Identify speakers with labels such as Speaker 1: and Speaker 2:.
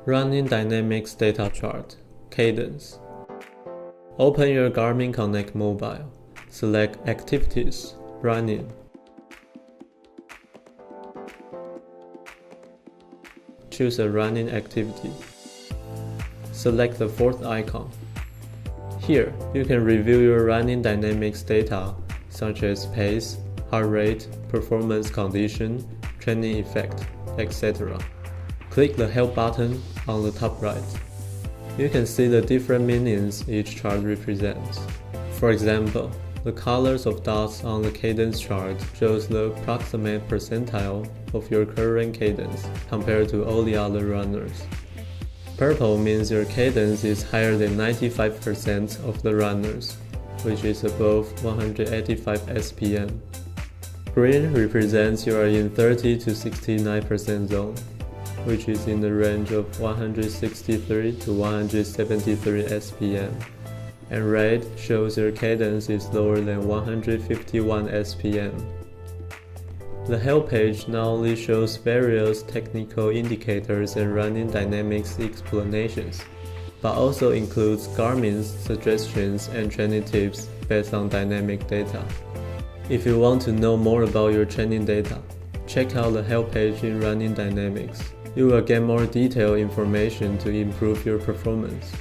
Speaker 1: Running Dynamics Data Chart, Cadence. Open your Garmin Connect Mobile. Select Activities, Running. Choose a running activity. Select the fourth icon. Here, you can review your running dynamics data such as pace, heart rate, performance condition, training effect, etc. Click the Help button on the top right. You can see the different meanings each chart represents. For example, the colors of dots on the cadence chart shows the approximate percentile of your current cadence compared to all the other runners. Purple means your cadence is higher than 95% of the runners, which is above 185 SPM. Green represents you are in 30 to 69% zone, which is in the range of 163 to 173 SPM. And red shows your cadence is lower than 151 SPM. The help page not only shows various technical indicators and running dynamics explanations, but also includes Garmin's suggestions and training tips based on dynamic data. If you want to know more about your training data, check out the help page in Running Dynamics. You will get more detailed information to improve your performance.